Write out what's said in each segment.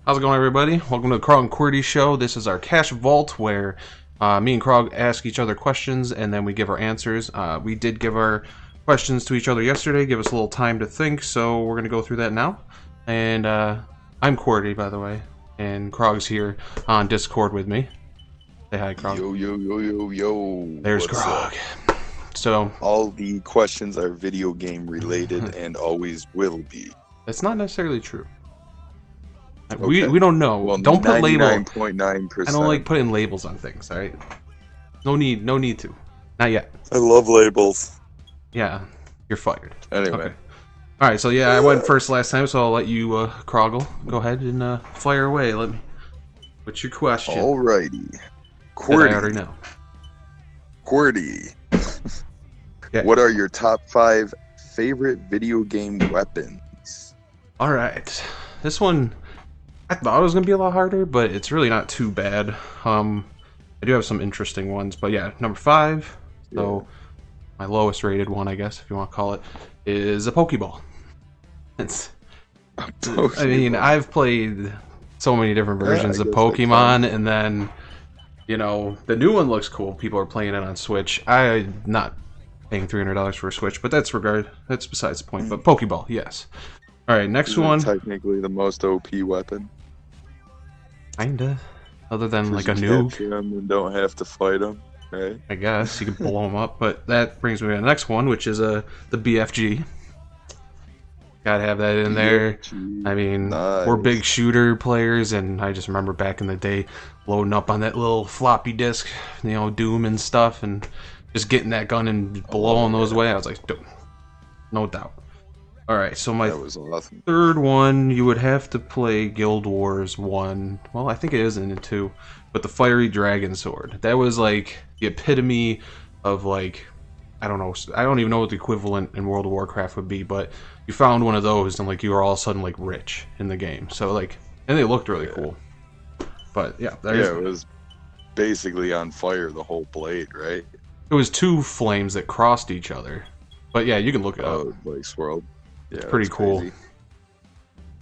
How's it going, everybody? Welcome to the Krogg and Qwerty show. This is our cash vault where me and Krogg ask each other questions and then we give our answers. We did give our questions to each other yesterday, give us a little time to think, so we're going to go through that now. And I'm Qwerty, by the way, and Krogg's here on Discord with me. Say hi, Krogg. Yo, yo, yo, yo, yo. There's Krogg. So all the questions are video game related and always will be. That's not necessarily true. Okay. We don't know. Well, don't put labels. 99.9%. I don't like putting labels on things. All right. No need to. Not yet. I love labels. Yeah, you're fired. Anyway. Okay. All right. So yeah, I went first last time, so I'll let you, Kroggle, go ahead and fire away. Let me. What's your question? Alrighty. Qwerty. I already know. Qwerty. Yeah. What are your top 5 favorite video game weapons? All right. This one, I thought it was gonna be a lot harder, but it's really not too bad. I do have some interesting ones, but yeah, number 5. So my lowest rated one, I guess, if you want to call it, is a Pokeball. It's. I mean, I've played so many different versions of Pokemon, and then, you know, the new one looks cool. People are playing it on Switch. I'm not paying $300 for a Switch, but that's besides the point. But Pokeball, yes. All right, next one. Technically, the most OP weapon. Kinda, other than like a nuke. nuke. Them and don't have to fight them, right? I guess you could blow them up, but that brings me to the next one, which is the BFG. Gotta have that in there. I mean, nice. We're big shooter players, and I just remember back in the day loading up on that little floppy disk, you know, Doom and stuff, and just getting that gun and blowing those away. I was like, dude, no doubt. All right, so my that was awesome. Third one, you would have to play Guild Wars 1. Well, I think it is in it 2, but the Fiery Dragon Sword. That was like the epitome of, like, I don't know. I don't even know what the equivalent in World of Warcraft would be, but you found one of those and like you were all of a sudden like rich in the game. So like, and they looked really cool. But yeah, it was basically on fire, the whole blade, right? It was 2 flames that crossed each other. But yeah, you can look it up. Like swirled. It's pretty cool. Crazy.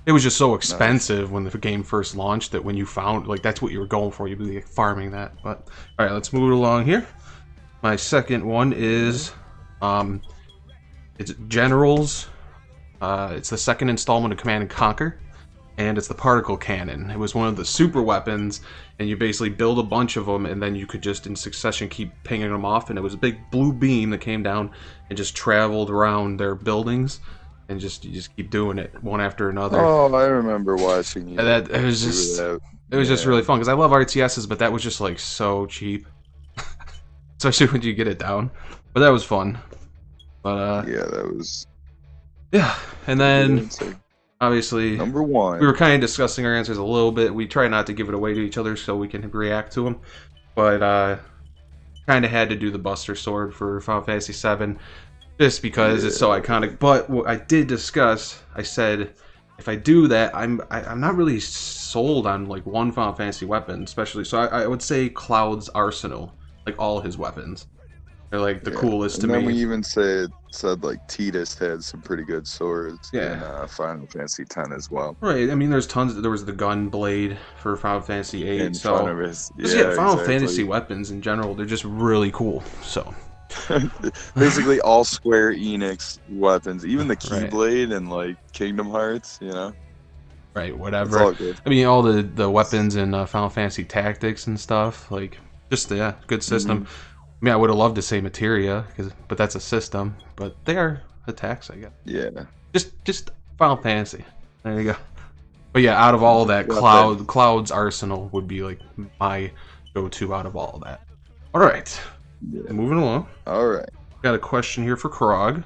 It was just so expensive when the game first launched that when you found, like, that's what you were going for. You'd be like, farming that. But all right, let's move it along here. My second one is, it's Generals. It's the second installment of Command and Conquer, and it's the particle cannon. It was one of the super weapons, and you basically build a bunch of them, and then you could just in succession keep pinging them off. And it was a big blue beam that came down and just traveled around their buildings. And you just keep doing it one after another. Oh, I remember watching you. It was just really fun because I love RTSs, but that was just like so cheap, especially when you get it down. But that was fun. But yeah, that was. Yeah, and then obviously number 1. We were kind of discussing our answers a little bit. We try not to give it away to each other so we can react to them, but kind of had to do the Buster Sword for Final Fantasy VII. Just because it's so iconic. But what I did discuss, I said, if I do that, I'm not really sold on like one Final Fantasy weapon, especially. So I would say Cloud's arsenal, like all his weapons, they're like the coolest to me. And then we even said like Tidus had some pretty good swords in Final Fantasy X as well. Right. I mean, there's tons. There was the gun blade for Final Fantasy VIII. In front of his, Final Fantasy weapons in general, they're just really cool. So. Basically all Square Enix weapons, even the Keyblade and like Kingdom Hearts, you know. Right, whatever. It's all good. I mean, all the weapons in Final Fantasy Tactics and stuff, like just good system. I mean, I would have loved to say Materia, but that's a system. But they are attacks, I guess. Yeah. Just Final Fantasy. There you go. But yeah, out of all that, Cloud's arsenal would be like my go-to out of all of that. All right. Yeah. Moving along. All right. Got a question here for Krogg.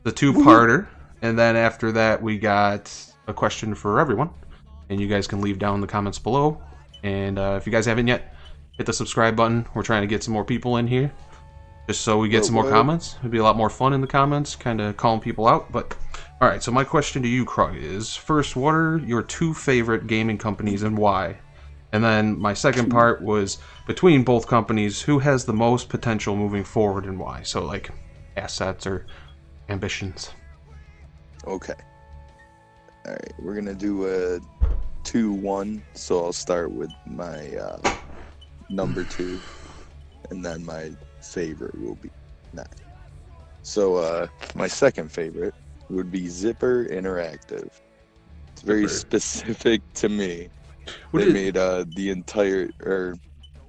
The 2-parter. And then after that, we got a question for everyone. And you guys can leave down in the comments below. And if you guys haven't yet, hit the subscribe button. We're trying to get some more people in here. Just so we get some more comments. It'd be a lot more fun in the comments. Kind of calling people out. But all right, so my question to you, Krogg, is first, what are your 2 favorite gaming companies and why? And then my second part was between both companies, who has the most potential moving forward and why? So like assets or ambitions. Okay. All right, we're gonna do 2-1, so I'll start with my number 2, and then my favorite will be 9. So my second favorite would be Zipper Interactive. It's very specific to me. They made the entire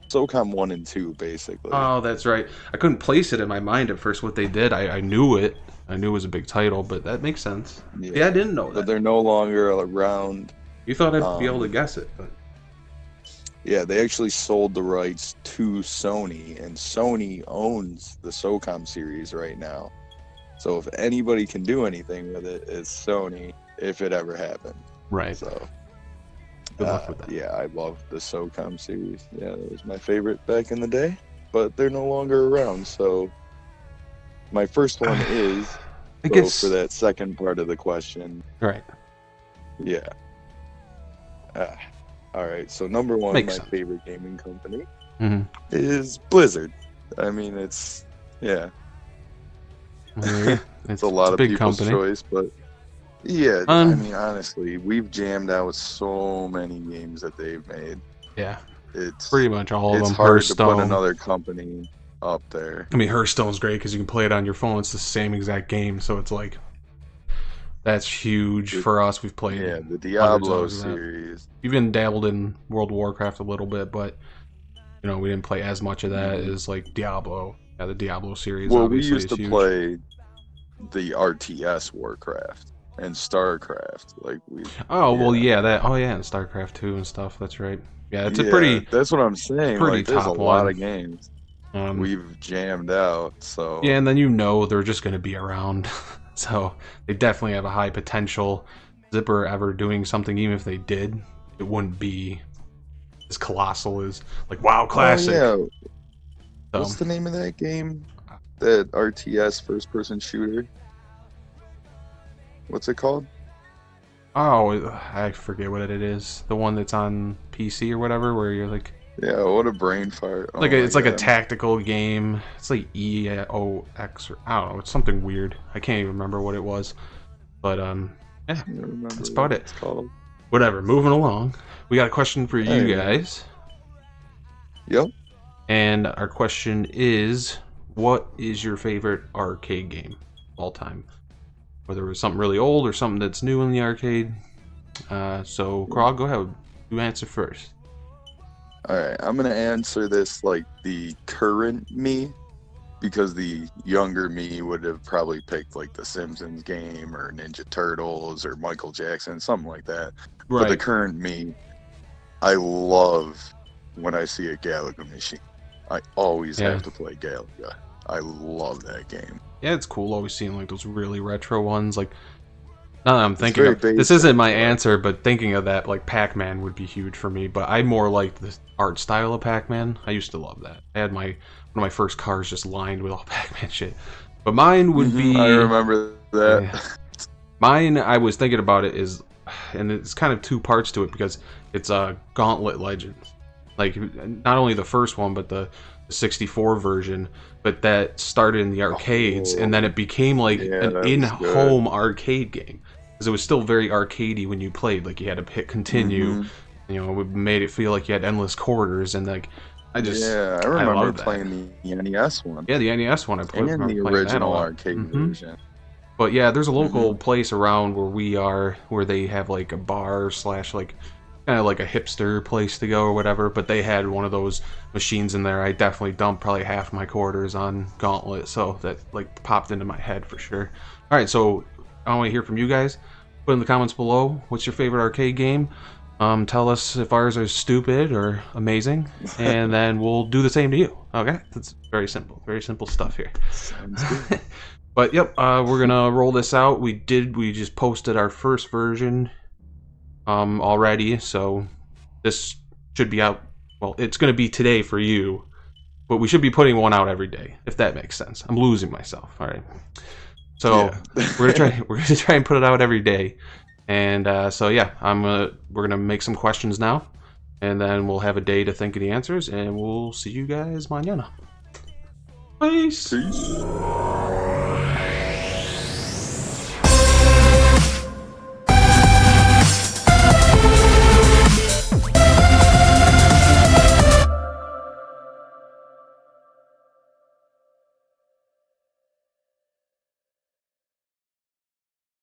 SOCOM 1 and 2 basically. Oh, that's right. I couldn't place it in my mind at first what they did. I knew it. I knew it was a big title, but that makes sense. Yeah, I didn't know that. But they're no longer around. You thought I'd be able to guess it, but yeah, they actually sold the rights to Sony, and Sony owns the SOCOM series right now. So if anybody can do anything with it, it's Sony, if it ever happened. Right. So good luck with that. Yeah, I love the SOCOM series. Yeah, that was my favorite back in the day, but they're no longer around. So my first one is for that second part of the question. Right. Yeah. All right. So number 1, my favorite gaming company is Blizzard. I mean, it's it's a lot of people's choice, but yeah, I mean, honestly, we've jammed out so many games that they've made. Yeah, it's pretty much all of them. It's hard to put another company up there. I mean, Hearthstone's great because you can play it on your phone. It's the same exact game, so it's like that's huge for us. We've played the Diablo series. We've even dabbled in World of Warcraft a little bit, but we didn't play as much of that as like Diablo. Yeah, the Diablo series. Well, we used to play the RTS Warcraft and StarCraft, like we. Oh well, and StarCraft 2 and stuff. That's right. Yeah, it's a pretty. That's what I'm saying. Pretty there's top a lot of games we've jammed out. So yeah, and then they're just going to be around. So they definitely have a high potential. Zipper ever doing something, even if they did, it wouldn't be as colossal as like WoW Classic. Oh, yeah. What's the name of that game? That RTS first-person shooter? What's it called? Oh, I forget what it is. The one that's on PC or whatever, where you're like... Yeah, what a brain fart. It's like a tactical game. It's like EOX or... I don't know, it's something weird. I can't even remember what it was. But, yeah, that's about it. Whatever, moving along. We got a question for you guys. Yep. And our question is, what is your favorite arcade game of all time? Whether it was something really old or something that's new in the arcade. So, Krogg, go ahead. You answer first. Alright, I'm going to answer this like the current me, because the younger me would have probably picked like the Simpsons game or Ninja Turtles or Michael Jackson, something like that. Right. But the current me, I love when I see a Galaga machine. I always have to play Galaga. I love that game. Yeah, it's cool always seeing like those really retro ones. Like, now that I'm thinking of, this isn't my answer, but thinking of that, like Pac-Man would be huge for me. But I more like the art style of Pac-Man. I used to love that. I had one of my first cars just lined with all Pac-Man shit. But mine would be... I remember that. Yeah. Mine, I was thinking about it, is, and it's kind of two parts to it, because it's Gauntlet Legends. Like, not only the first one, but the 64 version, but that started in the arcades, and then it became like an in-home arcade game, because it was still very arcadey when you played. Like, you had to hit continue, it made it feel like you had endless quarters, and like, I remember playing the NES one. Yeah, the NES one I played. And the original arcade version. But yeah, there's a local place around where we are, where they have like a bar / like kind of like a hipster place to go or whatever, but they had one of those machines in there. I definitely dumped probably half my quarters on Gauntlet, so that like popped into my head for sure. All right, so I want to hear from you guys. Put in the comments below, what's your favorite arcade game? Tell us if ours are stupid or amazing, and then we'll do the same to you. Okay, that's very simple stuff here. Sounds good. But yep, we're gonna roll this out. We just posted our first version already, so this should be out. Well, it's going to be today for you, but we should be putting one out every day, if that makes sense. I'm losing myself. All right, so we're gonna try and put it out every day, and so yeah, we're gonna make some questions now, and then we'll have a day to think of the answers, and we'll see you guys mañana. Peace.